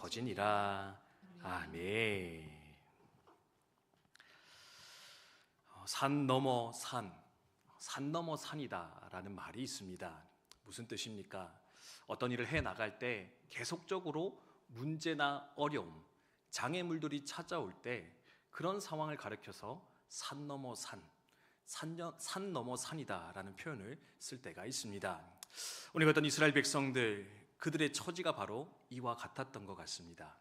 터지니라. 아멘. 산 넘어 산, 산 넘어 산이다라는 말이 있습니다. 무슨 뜻입니까? 어떤 일을 해 나갈 때 계속적으로 문제나 어려움, 장애물들이 찾아올 때 그런 상황을 가리켜서 산 넘어 산, 산 넘어 산이다라는 표현을 쓸 때가 있습니다. 오늘 어떤 이스라엘 백성들, 그들의 처지가 바로 이와 같았던 것 같습니다.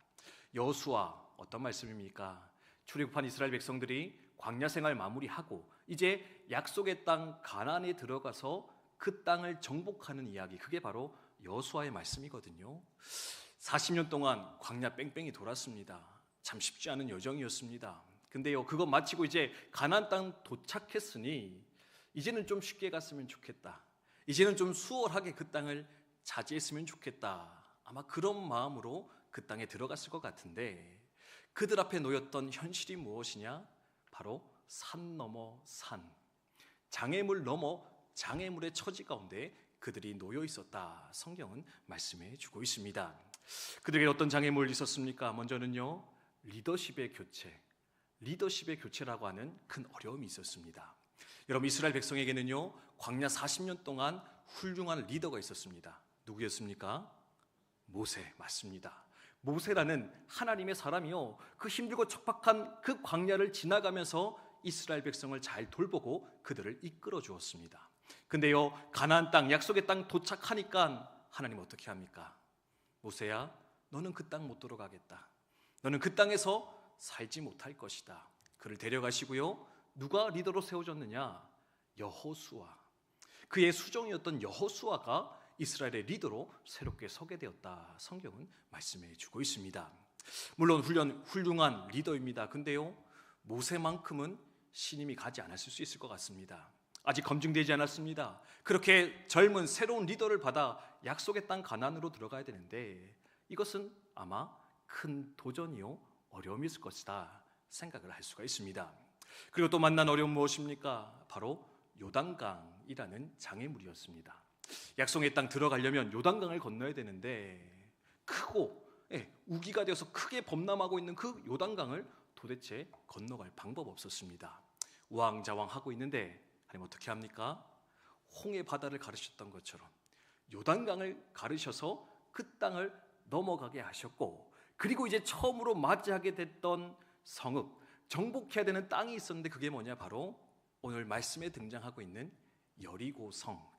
여호수아, 어떤 말씀입니까? 출애굽한 이스라엘 백성들이 광야 생활 마무리하고 이제 약속의 땅 가나안에 들어가서 그 땅을 정복하는 이야기, 그게 바로 여호수아의 말씀이거든요. 40년 동안 광야 뺑뺑이 돌았습니다. 참 쉽지 않은 여정이었습니다. 근데요, 그거 마치고 이제 가나안 땅 도착했으니 이제는 좀 쉽게 갔으면 좋겠다, 이제는 좀 수월하게 그 땅을 차지했으면 좋겠다, 아마 그런 마음으로 그 땅에 들어갔을 것 같은데, 그들 앞에 놓였던 현실이 무엇이냐? 바로 산 넘어 산, 장애물 넘어 장애물의 처지 가운데 그들이 놓여 있었다, 성경은 말씀해 주고 있습니다. 그들에게 어떤 장애물이 있었습니까? 먼저는요, 리더십의 교체, 리더십의 교체라고 하는 큰 어려움이 있었습니다. 여러분, 이스라엘 백성에게는요, 광야 40년 동안 훌륭한 리더가 있었습니다. 누구였습니까? 모세, 맞습니다. 모세라는 하나님의 사람이요, 그 힘들고 척박한 그 광야를 지나가면서 이스라엘 백성을 잘 돌보고 그들을 이끌어 주었습니다. 근데요, 가나안 땅, 약속의 땅 도착하니까 하나님 어떻게 합니까? 모세야, 너는 그 땅 못 들어가겠다, 너는 그 땅에서 살지 못할 것이다. 그를 데려가시고요, 누가 리더로 세워졌느냐? 여호수아, 그의 수종이었던 여호수아가 이스라엘의 리더로 새롭게 서게 되었다, 성경은 말씀해 주고 있습니다. 물론 훌륭한 리더입니다. 근데요, 모세만큼은 신임이 가지 않았을 수 있을 것 같습니다. 아직 검증되지 않았습니다. 그렇게 젊은 새로운 리더를 받아 약속의 땅 가나안으로 들어가야 되는데, 이것은 아마 큰 도전이요, 어려움이 있을 것이다 생각을 할 수가 있습니다. 그리고 또 만난 어려움 무엇입니까? 바로 요단강이라는 장애물이었습니다. 약속의 땅 들어가려면 요단강을 건너야 되는데, 크고 우기가 되어서 크게 범람하고 있는 그 요단강을 도대체 건너갈 방법 없었습니다. 우왕좌왕하고 있는데 하나님 어떻게 합니까? 홍해 바다를 가르셨던 것처럼 요단강을 가르셔서 그 땅을 넘어가게 하셨고, 그리고 이제 처음으로 맞이하게 됐던 성읍, 정복해야 되는 땅이 있었는데, 그게 뭐냐? 바로 오늘 말씀에 등장하고 있는 여리고성,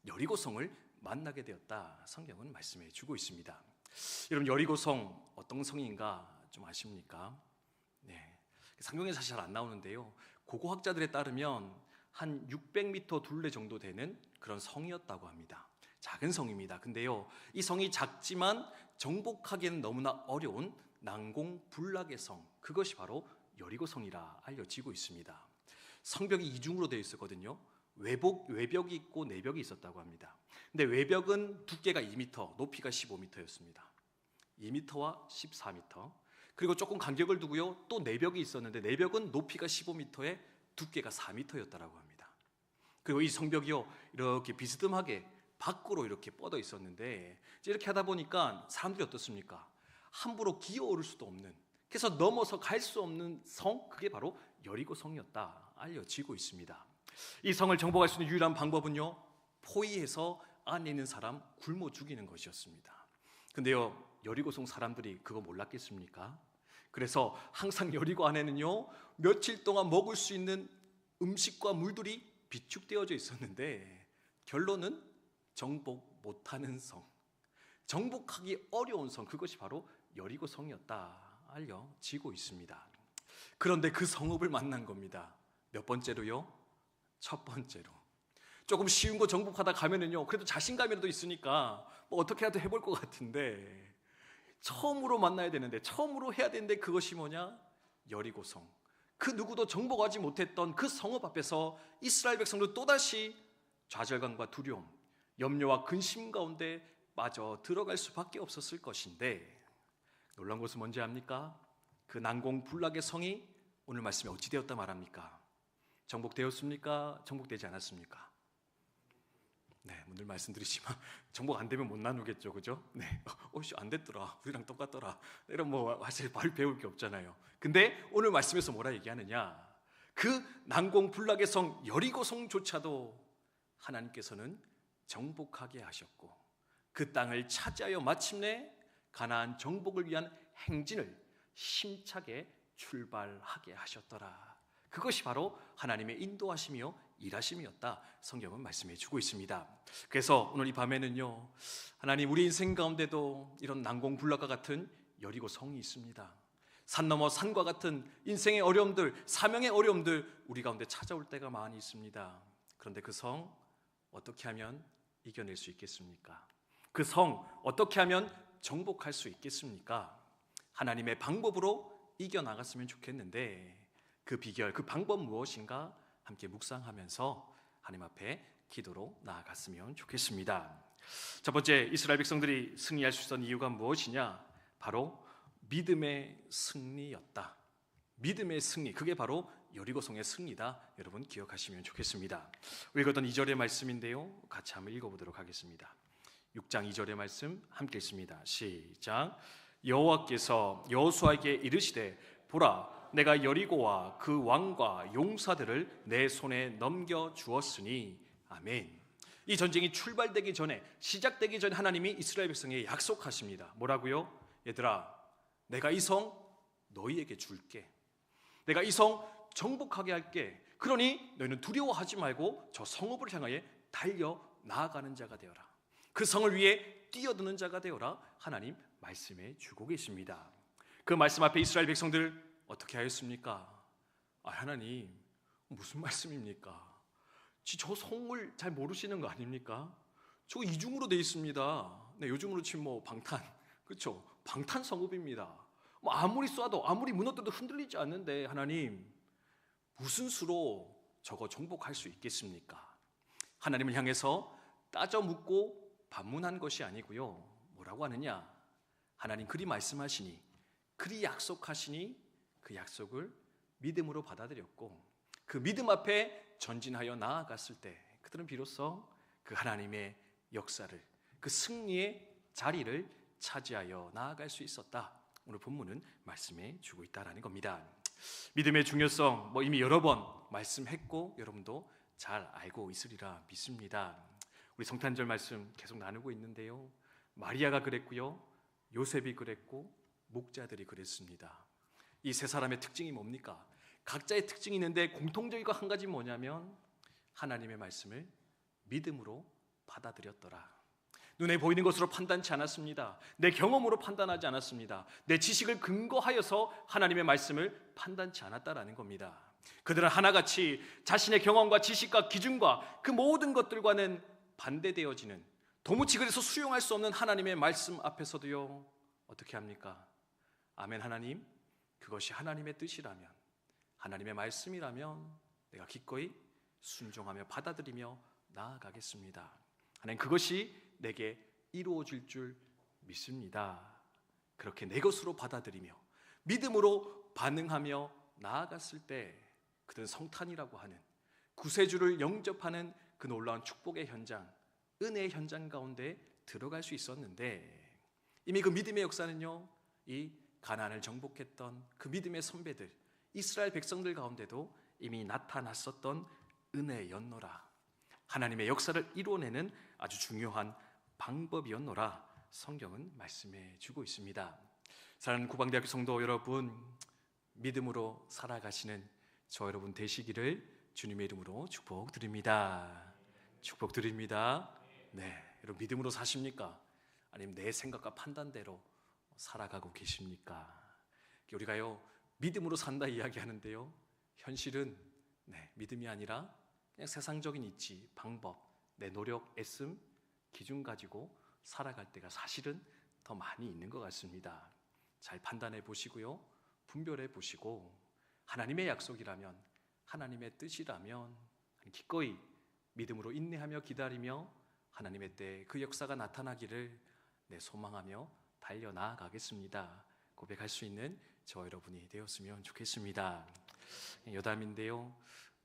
여리고성을 만나게 되었다, 성경은 말씀해 주고 있습니다. 여러분, 여리고성 어떤 성인가 좀 아십니까? 네, 성경에 사실 잘 안 나오는데요, 고고학자들에 따르면 한 600m 둘레 정도 되는 그런 성이었다고 합니다. 작은 성입니다. 근데요, 이 성이 작지만 정복하기에는 너무나 어려운 난공불락의 성, 그것이 바로 여리고성이라 알려지고 있습니다. 성벽이 이중으로 되어 있었거든요. 외벽이 있고 내벽이 있었다고 합니다. 근데 외벽은 두께가 2m, 높이가 15m였습니다. 2m와 14m. 그리고 조금 간격을 두고요, 또 내벽이 있었는데 내벽은 높이가 15m에 두께가 4m였다고 합니다. 그리고 이 성벽이요, 이렇게 비스듬하게 밖으로 이렇게 뻗어 있었는데, 이렇게 하다 보니까 사람들이 어떻습니까? 함부로 기어오를 수도 없는, 그래서 넘어서 갈 수 없는 성, 그게 바로 여리고성이었다 알려지고 있습니다. 이 성을 정복할 수 있는 유일한 방법은요, 포위해서 안에 있는 사람 굶어 죽이는 것이었습니다. 근데요, 여리고성 사람들이 그거 몰랐겠습니까? 그래서 항상 여리고 안에는요, 며칠 동안 먹을 수 있는 음식과 물들이 비축되어져 있었는데, 결론은 정복 못하는 성, 정복하기 어려운 성, 그것이 바로 여리고성이었다 알려지고 있습니다. 그런데 그 성읍을 만난 겁니다. 몇 번째로요? 첫 번째로. 조금 쉬운 거 정복하다 가면은요, 그래도 자신감이라도 있으니까 뭐 어떻게라도 해볼 것 같은데, 처음으로 만나야 되는데, 처음으로 해야 되는데, 그것이 뭐냐? 여리고성. 그 누구도 정복하지 못했던 그 성읍 앞에서 이스라엘 백성도 또다시 좌절감과 두려움, 염려와 근심 가운데 빠져 들어갈 수밖에 없었을 것인데, 놀라운 것은 뭔지 압니까? 그 난공불락의 성이 오늘 말씀에 어찌 되었다 말합니까? 정복되었습니까? 정복되지 않았습니까? 네, 늘 말씀드리지만 정복 안 되면 못 나누겠죠, 그죠? 네, 안 됐더라, 우리랑 똑같더라. 이런 뭐 사실 말 배울 게 없잖아요. 근데 오늘 말씀에서 뭐라 얘기하느냐? 그 난공불락의 성 여리고 성조차도 하나님께서는 정복하게 하셨고 그 땅을 차지하여 마침내 가나안 정복을 위한 행진을 힘차게 출발하게 하셨더라. 그것이 바로 하나님의 인도하심이요 일하심이었다. 성경은 말씀해 주고 있습니다. 그래서 오늘 이 밤에는요, 하나님 우리 인생 가운데도 이런 난공불락과 같은 여리고 성이 있습니다. 산 넘어 산과 같은 인생의 어려움들, 사명의 어려움들 우리 가운데 찾아올 때가 많이 있습니다. 그런데 그 성 어떻게 하면 이겨낼 수 있겠습니까? 그 성 어떻게 하면 정복할 수 있겠습니까? 하나님의 방법으로 이겨나갔으면 좋겠는데 그 비결, 그 방법 무엇인가 함께 묵상하면서 하나님 앞에 기도로 나아갔으면 좋겠습니다. 첫 번째, 이스라엘 백성들이 승리할 수 있었던 이유가 무엇이냐? 바로 믿음의 승리였다. 믿음의 승리, 그게 바로 여리고성의 승리다. 여러분 기억하시면 좋겠습니다. 읽었던 2절의 말씀인데요, 같이 한번 읽어보도록 하겠습니다. 6장 2절의 말씀 함께 읽습니다. 시작. 여호와께서 여호수아에게 이르시되 보라, 내가 여리고와 그 왕과 용사들을 내 손에 넘겨 주었으니. 아멘. 이 전쟁이 출발되기 전에, 시작되기 전에 하나님이 이스라엘 백성에게 약속하십니다. 뭐라고요? 얘들아, 내가 이 성 너희에게 줄게. 내가 이 성 정복하게 할게. 그러니 너희는 두려워하지 말고 저 성읍을 향하여 달려 나아가는 자가 되어라. 그 성을 위해 뛰어드는 자가 되어라. 하나님 말씀해 주고 계십니다. 그 말씀 앞에 이스라엘 백성들 어떻게 하였습니까? 하나님 무슨 말씀입니까? 저 성을 잘 모르시는 거 아닙니까? 저거 이중으로 돼 있습니다. 네, 요즘으로 치면 뭐 방탄, 그렇죠? 방탄 성읍입니다. 뭐 아무리 쏴도 아무리 무너져도 흔들리지 않는데 하나님 무슨 수로 저거 정복할 수 있겠습니까? 하나님을 향해서 따져 묻고 반문한 것이 아니고요. 뭐라고 하느냐? 하나님 그리 말씀하시니, 그리 약속하시니 그 약속을 믿음으로 받아들였고 그 믿음 앞에 전진하여 나아갔을 때 그들은 비로소 그 하나님의 역사를, 그 승리의 자리를 차지하여 나아갈 수 있었다. 오늘 본문은 말씀해 주고 있다라는 겁니다. 믿음의 중요성 이미 여러 번 말씀했고 여러분도 잘 알고 있으리라 믿습니다. 우리 성탄절 말씀 계속 나누고 있는데요, 마리아가 그랬고요, 요셉이 그랬고 목자들이 그랬습니다. 이 세 사람의 특징이 뭡니까? 각자의 특징이 있는데 공통적인 거 한 가지 뭐냐면 하나님의 말씀을 믿음으로 받아들였더라. 눈에 보이는 것으로 판단치 않았습니다. 내 경험으로 판단하지 않았습니다. 내 지식을 근거하여서 하나님의 말씀을 판단치 않았다라는 겁니다. 그들은 하나같이 자신의 경험과 지식과 기준과 그 모든 것들과는 반대되어지는, 도무지 그래서 수용할 수 없는 하나님의 말씀 앞에서도요 어떻게 합니까? 아멘. 하나님, 그것이 하나님의 뜻이라면, 하나님의 말씀이라면 내가 기꺼이 순종하며 받아들이며 나아가겠습니다. 하나님, 그것이 내게 이루어질 줄 믿습니다. 그렇게 내 것으로 받아들이며 믿음으로 반응하며 나아갔을 때 그들은 성탄이라고 하는 구세주를 영접하는 그 놀라운 축복의 현장, 은혜의 현장 가운데 들어갈 수 있었는데, 이미 그 믿음의 역사는요 이 가나안을 정복했던 그 믿음의 선배들, 이스라엘 백성들 가운데도 이미 나타났었던 은혜였노라. 하나님의 역사를 이루어내는 아주 중요한 방법이었노라. 성경은 말씀해 주고 있습니다. 사랑하는 구방대학교 성도 여러분, 믿음으로 살아가시는 저 여러분 되시기를 주님의 이름으로 축복드립니다. 축복드립니다. 네, 여러분 믿음으로 사십니까? 아니면 내 생각과 판단대로 살아가고 계십니까? 우리가요 믿음으로 산다 이야기하는데요, 현실은 믿음이 아니라 그냥 세상적인 이치, 방법, 내 노력, 애씀, 기준 가지고 살아갈 때가 사실은 더 많이 있는 것 같습니다. 잘 판단해 보시고요, 분별해 보시고 하나님의 약속이라면, 하나님의 뜻이라면 기꺼이 믿음으로 인내하며 기다리며 하나님의 때에 그 역사가 나타나기를 소망하며 달려나가겠습니다. 고백할 수 있는 저 여러분이 되었으면 좋겠습니다. 여담인데요,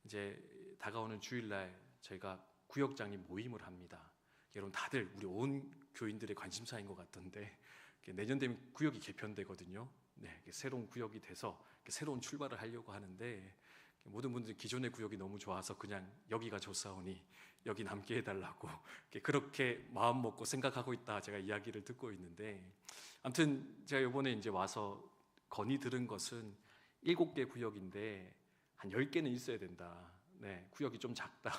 이제 다가오는 주일날 저희가 구역장님 모임을 합니다. 여러분 다들 우리 온 교인들의 관심사인 것 같던데 내년 되면 구역이 개편되거든요. 네, 새로운 구역이 돼서 새로운 출발을 하려고 하는데 모든 분들이 기존의 구역이 너무 좋아서 그냥 여기가 좋사오니 여기 남게 해달라고 그렇게 마음 먹고 생각하고 있다 제가 이야기를 듣고 있는데, 아무튼 제가 이번에 이제 와서 건의 들은 것은 7개 구역인데 한 10개는 있어야 된다. 네, 구역이 좀 작다.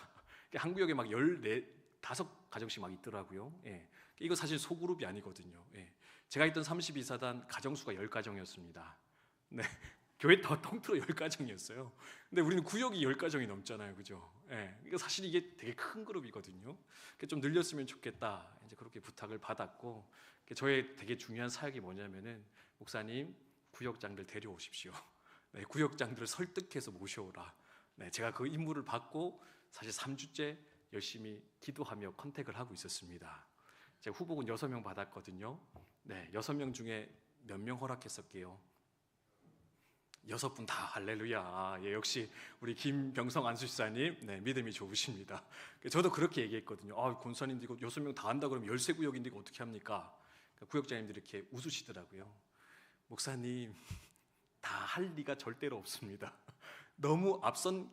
한 구역에 막 15가정씩 막 있더라고요. 예. 이거 사실 소그룹이 아니거든요. 예. 제가 있던 32사단 가정수가 10가정이었습니다. 네. 교회 다 통틀어 10가정이었어요. 근데 우리는 구역이 10가정이 넘잖아요. 그죠? 예. 이거 사실 이게 되게 큰 그룹이거든요. 좀 늘렸으면 좋겠다. 이제 그렇게 부탁을 받았고, 저의 되게 중요한 사역이 뭐냐면은, 목사님, 구역장들 데려오십시오. 네, 구역장들을 설득해서 모셔오라. 네, 제가 그 임무를 받고 사실 3주째 열심히 기도하며 컨택을 하고 있었습니다. 제가 후보군 6명 받았거든요. 네, 6명 중에 몇 명 허락했을게요? 6분 다 할렐루야. 예, 역시 우리 김병성 안수사님, 네, 믿음이 좋으십니다. 저도 그렇게 얘기했거든요. 권사님들 이거 6명 다 한다 그러면 13구역인데 이거 어떻게 합니까? 구역장님들이 이렇게 웃으시더라고요. 목사님, 다 할 리가 절대로 없습니다. 너무 앞선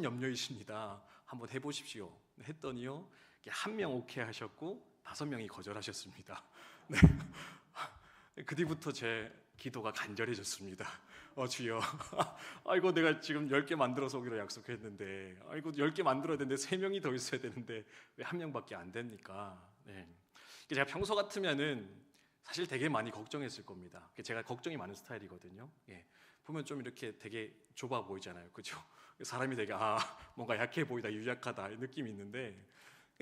염려이십니다. 한번 해보십시오. 했더니요, 한 명 오케이 하셨고 5명이 거절하셨습니다. 네. 그 뒤부터 제 기도가 간절해졌습니다. 주여, 아이고 내가 지금 10개 만들어서 오기로 약속했는데, 아이고 10개 만들어야 되는데 3명이 더 있어야 되는데 왜 1명밖에 안 됩니까? 네. 제가 평소 같으면은 사실 되게 많이 걱정했을 겁니다. 제가 걱정이 많은 스타일이거든요. 예. 보면 좀 이렇게 되게 좁아 보이잖아요. 그죠? 사람이 되게 뭔가 약해 보이다, 유약하다 이 느낌이 있는데,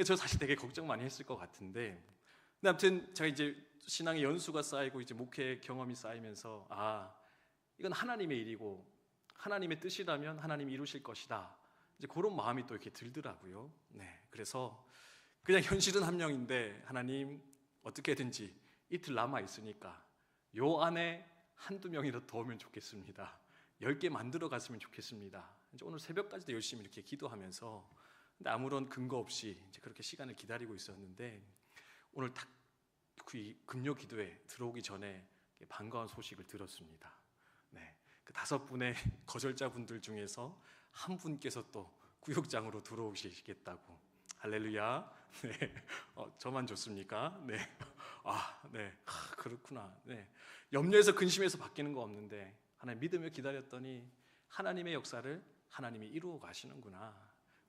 저 사실 되게 걱정 많이 했을 것 같은데, 근데 아무튼 제가 이제 신앙의 연수가 쌓이고 이제 목회 경험이 쌓이면서 이건 하나님의 일이고 하나님의 뜻이라면 하나님이 이루실 것이다. 이제 그런 마음이 또 이렇게 들더라고요. 네. 그래서 그냥 현실은 한 명인데, 하나님 어떻게든지 이틀 남아 있으니까 요 안에 한두 명이라도 더 오면 좋겠습니다. 10개 만들어 갔으면 좋겠습니다. 이제 오늘 새벽까지도 열심히 이렇게 기도하면서, 근데 아무런 근거 없이 이제 그렇게 시간을 기다리고 있었는데, 오늘 딱 금요 기도에 들어오기 전에 반가운 소식을 들었습니다. 네, 그 5분의 거절자분들 중에서 한 분께서 또 구역장으로 들어오시겠다고. 할렐루야. 네, 저만 좋습니까? 네. 네. 그렇구나. 네. 염려해서 근심해서 바뀌는 거 없는데 하나님 믿으며 기다렸더니 하나님의 역사를 하나님이 이루어 가시는구나.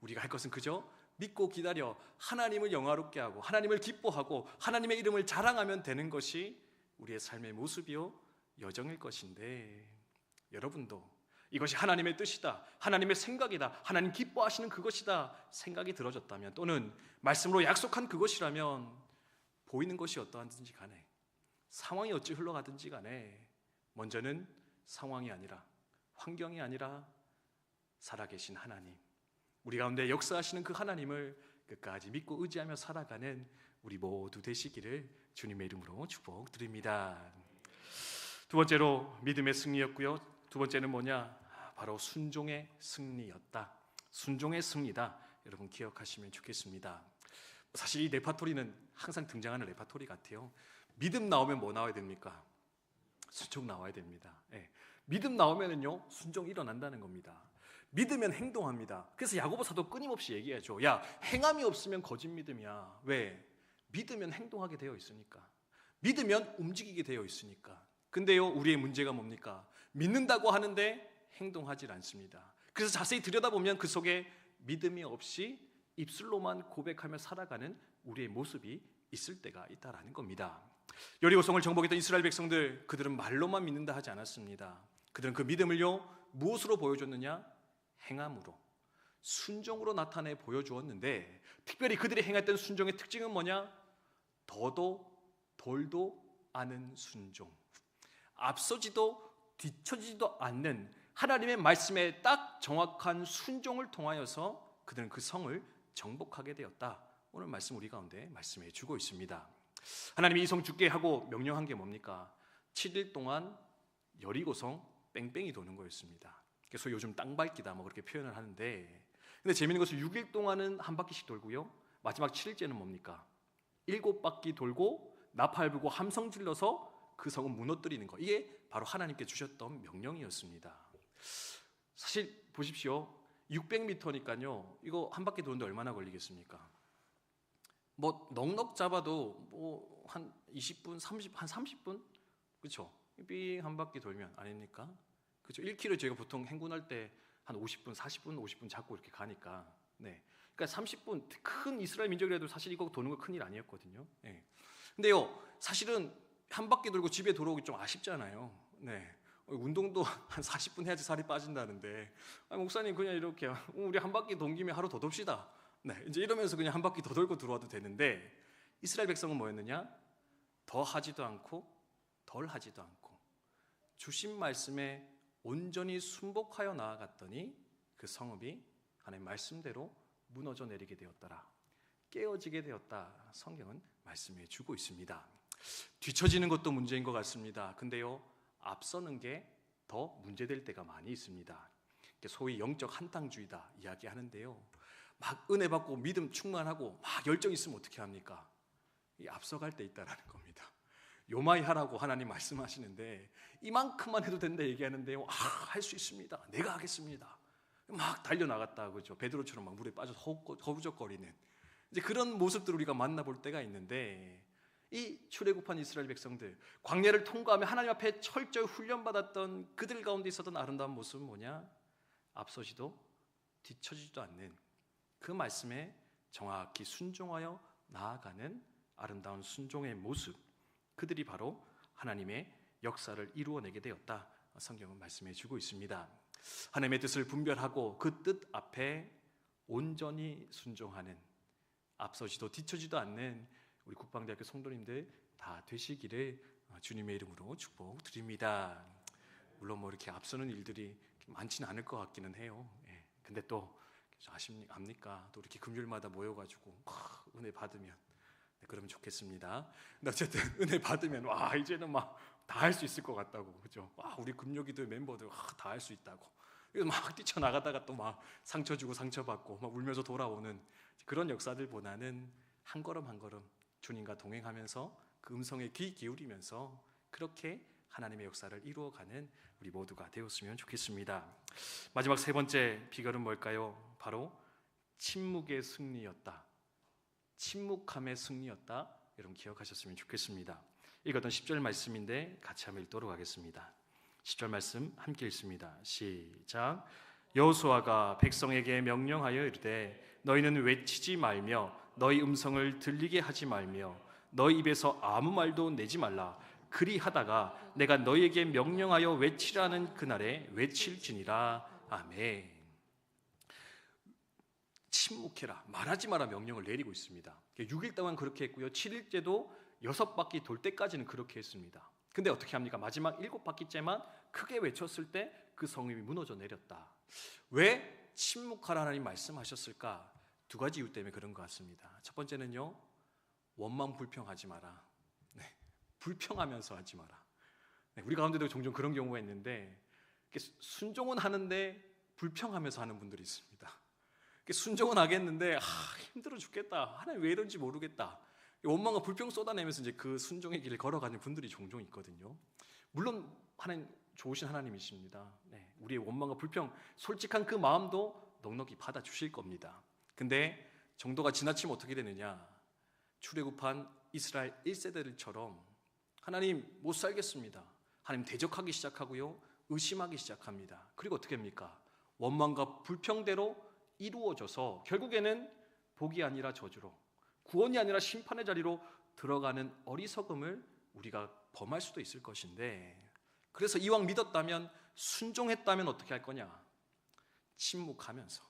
우리가 할 것은 그저 믿고 기다려 하나님을 영화롭게 하고 하나님을 기뻐하고 하나님의 이름을 자랑하면 되는 것이 우리의 삶의 모습이요 여정일 것인데, 여러분도 이것이 하나님의 뜻이다, 하나님의 생각이다, 하나님 기뻐하시는 그것이다 생각이 들어졌다면, 또는 말씀으로 약속한 그것이라면, 보이는 것이 어떠하든지 간에, 상황이 어찌 흘러가든지 간에, 먼저는 상황이 아니라, 환경이 아니라 살아계신 하나님, 우리 가운데 역사하시는 그 하나님을 끝까지 믿고 의지하며 살아가는 우리 모두 되시기를 주님의 이름으로 축복드립니다. 두 번째로 믿음의 승리였고요. 두 번째는 뭐냐? 바로 순종의 승리였다. 순종의 승리다. 여러분 기억하시면 좋겠습니다. 사실 이 레파토리는 항상 등장하는 레파토리 같아요. 믿음 나오면 뭐 나와야 됩니까? 순종 나와야 됩니다. 네. 믿음 나오면은요, 순종이 일어난다는 겁니다. 믿으면 행동합니다. 그래서 야고보 사도 끊임없이 얘기하죠. 야, 행함이 없으면 거짓 믿음이야. 왜? 믿으면 행동하게 되어 있으니까. 믿으면 움직이게 되어 있으니까. 근데요, 우리의 문제가 뭡니까? 믿는다고 하는데 행동하지 않습니다. 그래서 자세히 들여다보면 그 속에 믿음이 없이 입술로만 고백하며 살아가는 우리의 모습이 있을 때가 있다라는 겁니다. 여리고성을 정복했던 이스라엘 백성들, 그들은 말로만 믿는다 하지 않았습니다. 그들은 그 믿음을요, 무엇으로 보여줬느냐? 행함으로, 순종으로 나타내 보여주었는데, 특별히 그들이 행했던 순종의 특징은 뭐냐? 더도 덜도 않은 순종, 앞서지도 뒤처지도 않는 하나님의 말씀에 딱 정확한 순종을 통하여서 그들은 그 성을 정복하게 되었다. 오늘 말씀 우리 가운데 말씀해 주고 있습니다. 하나님이 이 성 죽게 하고 명령한 게 뭡니까? 7일 동안 여리고성 뺑뺑이 도는 거였습니다. 그래서 요즘 땅 밟기다 뭐 그렇게 표현을 하는데, 근데 재미있는 것은 6일 동안은 한 바퀴씩 돌고요, 마지막 7일째는 뭡니까? 7바퀴 돌고 나팔 불고 함성 질러서 그 성을 무너뜨리는 것. 이게 바로 하나님께 주셨던 명령이었습니다. 사실 보십시오. 600m니까요. 이거 한 바퀴 도는데 얼마나 걸리겠습니까? 뭐 넉넉 잡아도 뭐 한 20분, 한 30분? 그렇죠? 삥 한 바퀴 돌면 아닙니까? 그렇죠? 1km 저희가 보통 행군할 때 한 50분, 40분, 50분 잡고 이렇게 가니까. 네. 그러니까 30분, 큰 이스라엘 민족이라도 사실 이거 도는 거 큰일 아니었거든요. 네. 근데요, 사실은 한 바퀴 돌고 집에 돌아오기 좀 아쉽잖아요. 네. 운동도 한 40분 해야지 살이 빠진다는데, 목사님 그냥 이렇게 우리 한 바퀴 돈 김에 하루 더 돕시다. 네. 이제 이러면서 그냥 한 바퀴 더 돌고 들어와도 되는데, 이스라엘 백성은 뭐였느냐? 더 하지도 않고 덜 하지도 않고 주신 말씀에 온전히 순복하여 나아갔더니 그 성읍이 하나님 말씀대로 무너져 내리게 되었더라. 깨어지게 되었다. 성경은 말씀해 주고 있습니다. 뒤처지는 것도 문제인 것 같습니다. 근데요, 앞서는 게 더 문제될 때가 많이 있습니다. 소위 영적 한탕주의다 이야기하는데요, 막 은혜 받고 믿음 충만하고 막 열정 있으면 어떻게 합니까? 이 앞서갈 때 있다라는 겁니다. 요마이 하라고 하나님 말씀하시는데 이만큼만 해도 된다 얘기하는데요, 할 수 있습니다. 내가 하겠습니다. 막 달려나갔다, 그죠? 베드로처럼 막 물에 빠져서 허우적거리는 이제 그런 모습들을 우리가 만나볼 때가 있는데, 이 출애굽한 이스라엘 백성들, 광야를 통과하며 하나님 앞에 철저히 훈련받았던 그들 가운데 있었던 아름다운 모습은 뭐냐? 앞서지도 뒤처지지도 않는 그 말씀에 정확히 순종하여 나아가는 아름다운 순종의 모습, 그들이 바로 하나님의 역사를 이루어내게 되었다. 성경은 말씀해 주고 있습니다. 하나님의 뜻을 분별하고 그 뜻 앞에 온전히 순종하는, 앞서지도 뒤처지도 않는 우리 국방대학교 성도님들 다 되시기를 주님의 이름으로 축복드립니다. 물론 뭐 이렇게 앞서는 일들이 많지는 않을 것 같기는 해요. 근데 또 압니까? 또 이렇게 금요일마다 모여가지고 은혜 받으면, 그러면 좋겠습니다. 근데 어쨌든 은혜 받으면 이제는 막 다 할 수 있을 것 같다고, 그죠? 우리 금요기도 멤버들 다 할 수 있다고. 그래서 막 뛰쳐나가다가 또 막 상처 주고 상처 받고 막 울면서 돌아오는 그런 역사들보다는 한 걸음 한 걸음 주님과 동행하면서 그 음성에 귀 기울이면서 그렇게 하나님의 역사를 이루어가는 우리 모두가 되었으면 좋겠습니다. 마지막 세 번째 비결은 뭘까요? 바로 침묵의 승리였다. 침묵함의 승리였다. 여러분 기억하셨으면 좋겠습니다. 읽었던 10절 말씀인데 같이 한번 읽도록 하겠습니다. 10절 말씀 함께 읽습니다. 시작. 여호수아가 백성에게 명령하여 이르되 너희는 외치지 말며 너희 음성을 들리게 하지 말며 너희 입에서 아무 말도 내지 말라. 그리하다가 내가 너희에게 명령하여 외치라는 그날에 외칠지니라. 아멘. 침묵해라, 말하지 마라 명령을 내리고 있습니다. 6일 동안 그렇게 했고요, 7일째도 6바퀴 돌 때까지는 그렇게 했습니다. 근데 어떻게 합니까? 마지막 7바퀴째만 크게 외쳤을 때 그 성읍이 무너져 내렸다. 왜 침묵하라 하나님 말씀하셨을까? 두 가지 이유 때문에 그런 것 같습니다. 첫 번째는요, 원망 불평하지 마라. 불평하면서 하지 마라. 우리 가운데도 종종 그런 경우가 있는데, 순종은 하는데 불평하면서 하는 분들이 있습니다. 순종은 하겠는데 힘들어 죽겠다, 하나님 왜 이런지 모르겠다, 원망과 불평 쏟아내면서 이제 그 순종의 길을 걸어가는 분들이 종종 있거든요. 물론 하나님 좋으신 하나님이십니다. 우리의 원망과 불평, 솔직한 그 마음도 넉넉히 받아주실 겁니다. 근데 정도가 지나치면 어떻게 되느냐? 출애굽한 이스라엘 1세대들처럼 하나님 못 살겠습니다, 하나님 대적하기 시작하고요, 의심하기 시작합니다. 그리고 어떻게 합니까? 원망과 불평대로 이루어져서 결국에는 복이 아니라 저주로, 구원이 아니라 심판의 자리로 들어가는 어리석음을 우리가 범할 수도 있을 것인데, 그래서 이왕 믿었다면, 순종했다면 어떻게 할 거냐? 침묵하면서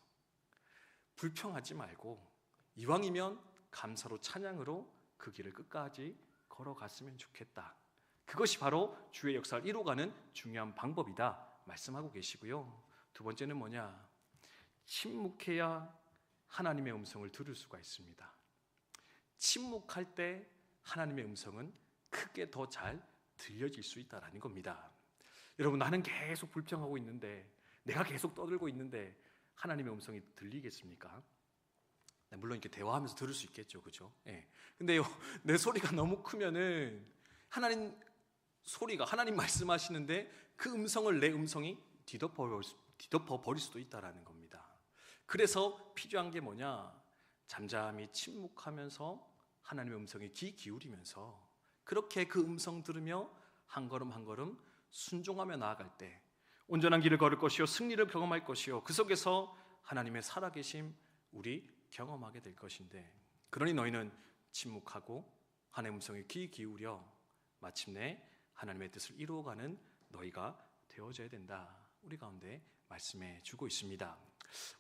불평하지 말고 이왕이면 감사로 찬양으로 그 길을 끝까지 걸어갔으면 좋겠다. 그것이 바로 주의 역사를 이루어가는 중요한 방법이다 말씀하고 계시고요. 두 번째는 뭐냐? 침묵해야 하나님의 음성을 들을 수가 있습니다. 침묵할 때 하나님의 음성은 크게 더 잘 들려질 수 있다는 겁니다. 여러분, 나는 계속 불평하고 있는데, 내가 계속 떠들고 있는데 하나님의 음성이 들리겠습니까? 네, 물론 이렇게 대화하면서 들을 수 있겠죠, 그죠? 예. 근데요, 내 소리가 너무 크면은 하나님 소리가 하나님 말씀하시는데 그 음성을 내 음성이 뒤덮어 버릴 수도 있다라는 겁니다. 그래서 필요한 게 뭐냐? 잠잠히 침묵하면서 하나님의 음성에 귀 기울이면서 그렇게 그 음성 들으며 한 걸음 한 걸음 순종하며 나아갈 때 온전한 길을 걸을 것이요 승리를 경험할 것이요 그 속에서 하나님의 살아계심 우리 경험하게 될 것인데, 그러니 너희는 침묵하고 하나님의 음성에 귀 기울여 마침내 하나님의 뜻을 이루어가는 너희가 되어져야 된다. 우리 가운데 말씀해 주고 있습니다.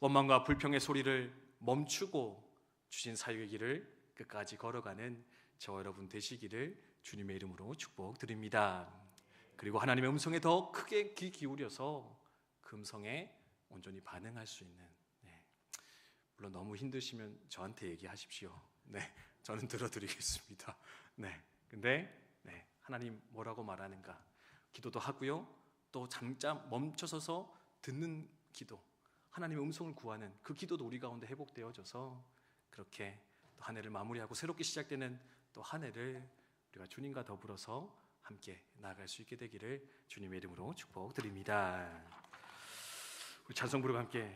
원망과 불평의 소리를 멈추고 주신 사유의 길을 끝까지 걸어가는 저와 여러분 되시기를 주님의 이름으로 축복드립니다. 그리고 하나님의 음성에 더 크게 귀 기울여서 그 음성에 온전히 반응할 수 있는, 물론 너무 힘드시면 저한테 얘기하십시오. 네, 저는 들어드리겠습니다. 네, 근데 하나님 뭐라고 말하는가? 기도도 하고요. 또 잠깐 멈춰서서 듣는 기도, 하나님의 음성을 구하는 그 기도도 우리 가운데 회복되어져서 그렇게 또 한 해를 마무리하고 새롭게 시작되는 또 한 해를 우리가 주님과 더불어서 함께 나아갈 수 있게 되기를 주님의 이름으로 축복드립니다. 우리 찬송 부르고 함께